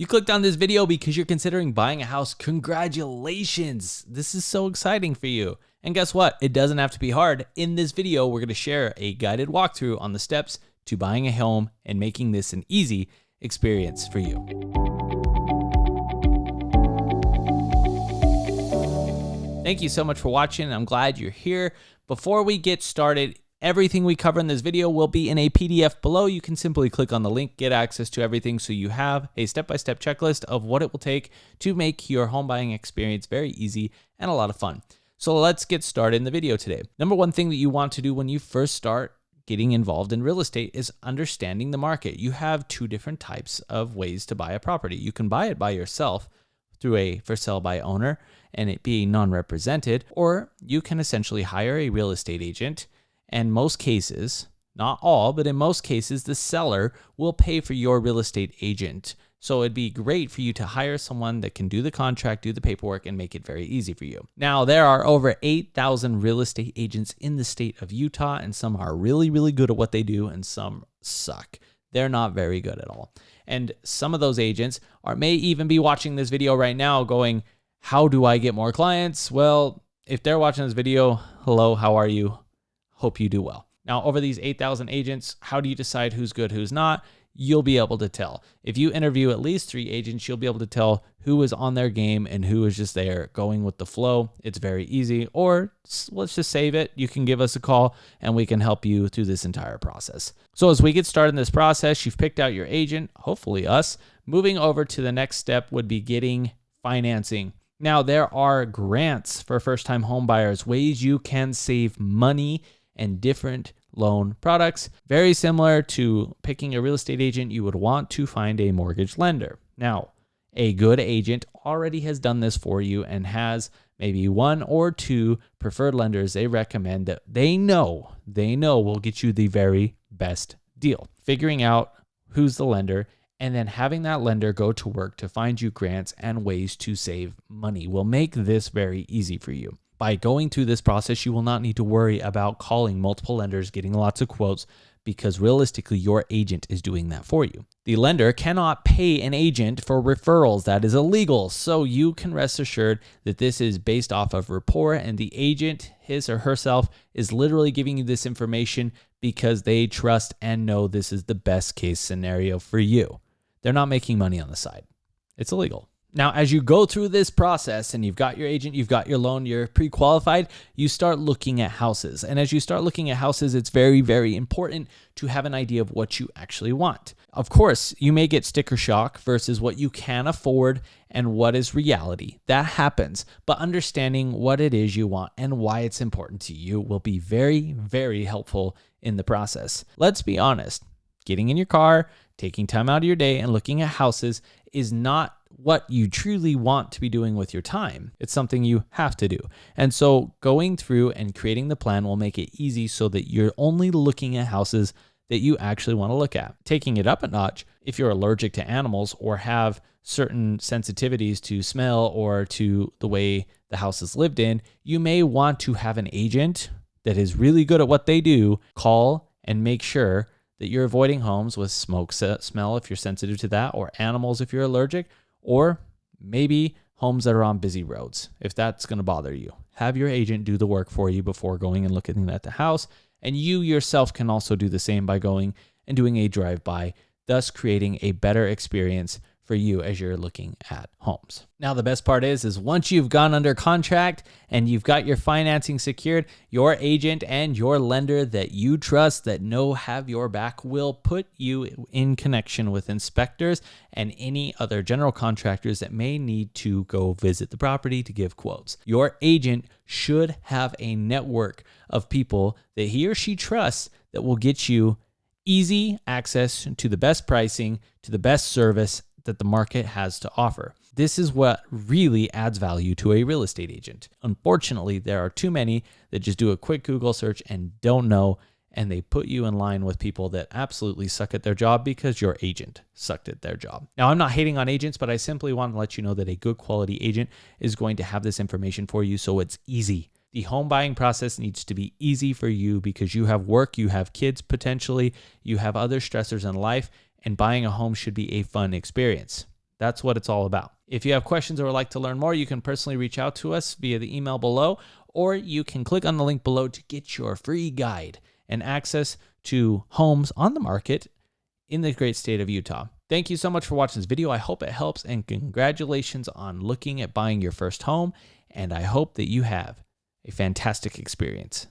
You clicked on this video because you're considering buying a house. Congratulations. This is so exciting for you. And guess what? It doesn't have to be hard. In this video, we're going to share a guided walkthrough on the steps to buying a home and making this an easy experience for you. Thank you so much for watching. I'm glad you're here. Before we get started, everything we cover in this video will be in a PDF below. You can simply click on the link, get access to everything, so you have a step-by-step checklist of what it will take to make your home buying experience very easy and a lot of fun. So let's get started in the video today. Number one thing that you want to do when you first start getting involved in real estate is understanding the market. You have two different types of ways to buy a property. You can buy it by yourself through a for sale by owner and it being non-represented, or you can essentially hire a real estate agent. And most cases, not all, but in most cases, the seller will pay for your real estate agent. So it'd be great for you to hire someone that can do the contract, do the paperwork, and make it very easy for you. Now, there are over 8,000 real estate agents in the state of Utah, and some are really, really good at what they do, and some suck. They're not very good at all. And some of those agents may even be watching this video right now going, how do I get more clients? Well, if they're watching this video, hello, how are you? Hope you do well. Now, over these 8,000 agents, how do you decide who's good, who's not? You'll be able to tell. If you interview at least 3 agents, you'll be able to tell who is on their game and who is just there going with the flow. It's very easy. Or let's just save it. You can give us a call and we can help you through this entire process. So as we get started in this process, you've picked out your agent, hopefully us. Moving over to the next step would be getting financing. Now, there are grants for first-time home buyers, ways you can save money and different loan products. Very similar to picking a real estate agent, you would want to find a mortgage lender. Now, a good agent already has done this for you and has maybe 1 or 2 preferred lenders they recommend that they know will get you the very best deal. Figuring out who's the lender and then having that lender go to work to find you grants and ways to save money will make this very easy for you. By going through this process, you will not need to worry about calling multiple lenders, getting lots of quotes, because realistically, your agent is doing that for you. The lender cannot pay an agent for referrals. That is illegal. So you can rest assured that this is based off of rapport, and the agent, his or herself, is literally giving you this information because they trust and know this is the best case scenario for you. They're not making money on the side. It's illegal. Now, as you go through this process and you've got your agent, you've got your loan, you're pre-qualified, you start looking at houses. And as you start looking at houses, it's very, very important to have an idea of what you actually want. Of course, you may get sticker shock versus what you can afford and what is reality. That happens. But understanding what it is you want and why it's important to you will be very, very helpful in the process. Let's be honest. Getting in your car, taking time out of your day and looking at houses is not what you truly want to be doing with your time. It's something you have to do. And so going through and creating the plan will make it easy so that you're only looking at houses that you actually want to look at. Taking it up a notch, if you're allergic to animals or have certain sensitivities to smell or to the way the house is lived in, you may want to have an agent that is really good at what they do call and make sure that you're avoiding homes with smoke smell if you're sensitive to that, or animals if you're allergic, or maybe homes that are on busy roads, if that's going to bother you. Have your agent do the work for you before going and looking at the house. And you yourself can also do the same by going and doing a drive-by, thus creating a better experience for you as you're looking at homes. Now, the best part is once you've gone under contract and you've got your financing secured, your agent and your lender that you trust, that have your back, will put you in connection with inspectors and any other general contractors that may need to go visit the property to give quotes. Your agent should have a network of people that he or she trusts that will get you easy access to the best pricing, to the best service that the market has to offer. This is what really adds value to a real estate agent. Unfortunately, there are too many that just do a quick Google search and don't know, and they put you in line with people that absolutely suck at their job because your agent sucked at their job. Now, I'm not hating on agents, but I simply want to let you know that a good quality agent is going to have this information for you so it's easy. The home buying process needs to be easy for you because you have work, you have kids potentially, you have other stressors in life, and buying a home should be a fun experience. That's what it's all about. If you have questions or would like to learn more, you can personally reach out to us via the email below, or you can click on the link below to get your free guide and access to homes on the market in the great state of Utah. Thank you so much for watching this video. I hope it helps, and congratulations on looking at buying your first home, and I hope that you have a fantastic experience.